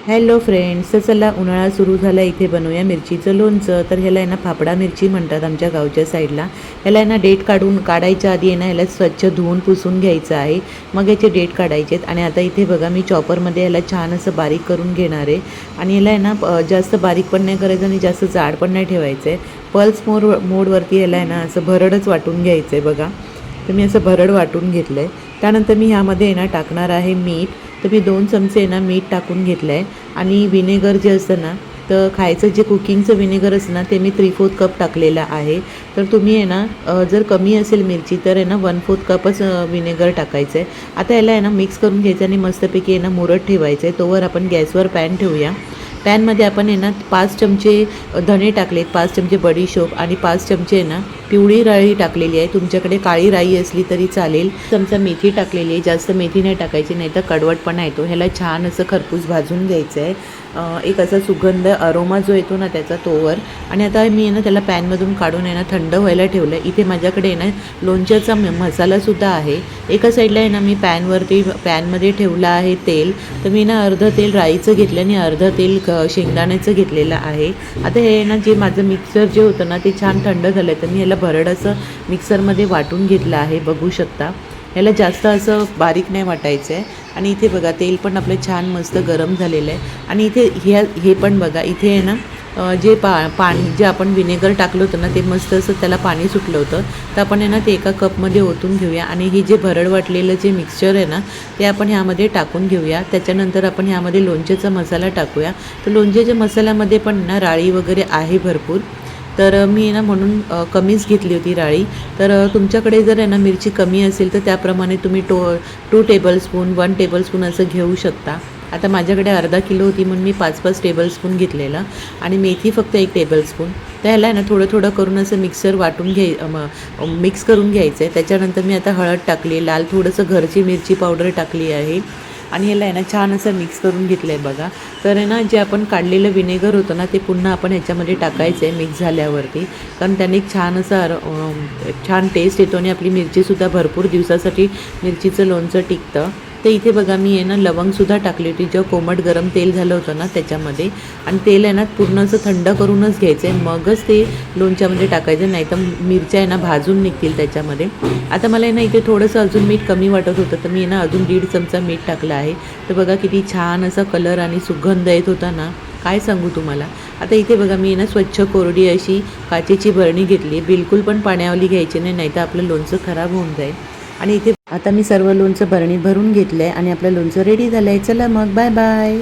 Hello friends, तर चला उन्हाळा सुरू झाला, इथे बनवूया मिरचीचं लोणचं. तर ह्याला आहे ना फाफडा मिरची म्हणतात आमच्या गावच्या साईडला. ह्याला आहे ना डेट काढायच्या आधी आहे ना ह्याला स्वच्छ धुवून पुसून घ्यायचं आहे, मग याचे डेट काढायचे आहेत. आणि आता इथे बघा मी चॉपरमध्ये याला छान असं बारीक करून घेणार आहे. आणि याला आहे ना जास्त बारीक पण नाही करायचं आणि जास्त जाड पण नाही ठेवायचं आहे. पल्स मोडवरती याला आहे ना असं भरडच वाटून घ्यायचं आहे बघा. तर मी असं भरड वाटून घेतलं आहे. त्यानंतर मी ह्यामध्ये आहे ना टाकणार आहे मीठ. तर मी 2 चमचे ना मीठ टाकून घेतलं आहे. आणि विनेगर जे असतं ना, तर खायचं जे कुकिंगचं विनेगर असतं ना, ते मी 3/4 कप टाकलेलं आहे. तर तुम्ही आहे ना जर कमी असेल मिरची तर आहे ना 1/4 कपच विनेगर टाकायचं आहे. आता याला आहे ना मिक्स करून घ्यायचं आणि मस्तपैकी आहे ना मुरत ठेवायचं आहे. तोवर आपण गॅसवर पॅन ठेवूया. पॅनमध्ये आपण आहे ना 5 चमचे धणे टाकलेत, 5 चमचे बडीशोप आणि 5 चमचे आहे ना पिवळी राई टाकलेली आहे. तुमच्याकडे काळी राई असली तरी चालेल. चमचा मेथी टाकलेली आहे. जास्त मेथी नाही टाकायची, नाही तर कडवटपणा येतो. ह्याला छान असं खरपूस भाजून घ्यायचं आहे. एक असा सुगंध अरोमा जो येतो ना त्याचा तोवर. आणि आता मी आहे ना त्याला पॅनमधून काढून आहे ना थंड व्हायला ठेवलं आहे. इथे माझ्याकडे आहे ना लोणच्याचा मसालासुद्धा आहे. एका साईडला आहे ना मी पॅनमध्ये ठेवलं आहे तेल. तर मी ना अर्धं तेल राईचं घेतलं आणि अर्धं तेल शेंगदाण्याचं घेतलेलं आहे. आता हे ना जे माझं मिक्सर जे होतं ना ते छान थंड झालं आहे. तर मी याला भरड असं मिक्सरमध्ये वाटून घेतलं आहे, बघू शकता. याला जास्त असं बारीक नाही वाटायचं आहे. आणि इथे बघा तेल पण आपलं छान मस्त गरम झालेलं आहे. आणि इथे हे पण बघा, इथे आहे ना जे पाणी जे आपण विनेगर टाकलं होतं ना ते मस्त असं त्याला पाणी सुटलं होतं. तर आपण आहे ना ते एका कपमध्ये ओतून घेऊया. आणि हे जे भरड वाटलेलं जे मिक्सचर आहे ना ते आपण ह्यामध्ये टाकून घेऊया. त्याच्यानंतर आपण ह्यामध्ये लोणच्याचा मसाला टाकूया. तर लोणच्याच्या मसाल्यामध्ये पण ना राळी वगैरे आहे भरपूर. तर मी ना म्हणून कमीच घेतली होती राळी. तर तुमच्याकडे जर आहे ना मिरची कमी असेल तर त्याप्रमाणे तुम्ही 2 टेबलस्पून 1 टेबलस्पून असं घेऊ शकता. आता माझ्याकडे अर्धा किलो होती म्हणून मी 5-5 टेबलस्पून घेतलेलं. आणि मेथी फक्त 1 टेबलस्पून. तर ह्याला ना थोडं थोडं करून असं मिक्स करून घ्यायचं आहे. त्याच्यानंतर मी आता हळद टाकली, लाल थोडंसं घरची मिरची पावडर टाकली आहे. आणि याला आहे ना छान असं मिक्स करून घेतलं आहे बघा. तर आहे ना जे आपण काढलेलं विनेगर होतं ना ते पुन्हा आपण ह्याच्यामध्ये टाकायचं आहे मिक्स झाल्यावरती. कारण त्याने एक छान असं छान टेस्ट येतो आणि आपली मिरचीसुद्धा भरपूर दिवसासाठी मिरचीचं लोणचं टिकतं. तर इथे बघा मी आहे ना लवंगसुद्धा टाकली होती जेव्हा कोमट गरम तेल झालं होतं ना त्याच्यामध्ये. आणि तेल आहे ना पूर्ण असं थंड करूनच घ्यायचं आहे, मगच ते लोणच्यामध्ये टाकायचं, नाही तर मिरच्या आहे ना भाजून निघतील त्याच्यामध्ये. आता मला आहे ना इथे थोडंसं अजून मीठ कमी वाटत होतं तर मी आहे ना अजून 1.5 चमचा मीठ टाकलं आहे. तर बघा किती छान असा कलर आणि सुगंध येत होता ना, काय सांगू तुम्हाला. आता इथे बघा मी आहे ना स्वच्छ कोरडी अशी काचेची बरणी घेतली. बिलकुल पण पाण्यावाली घ्यायची नाही, नाही तर आपलं लोणचं खराब होऊन जाईल. आणि इथे आता मी सर्व लोणचं बरणीत भरून घेतलं आहे आणि आपलं लोणचं रेडी झालं आहे. चला मग, बाय बाय.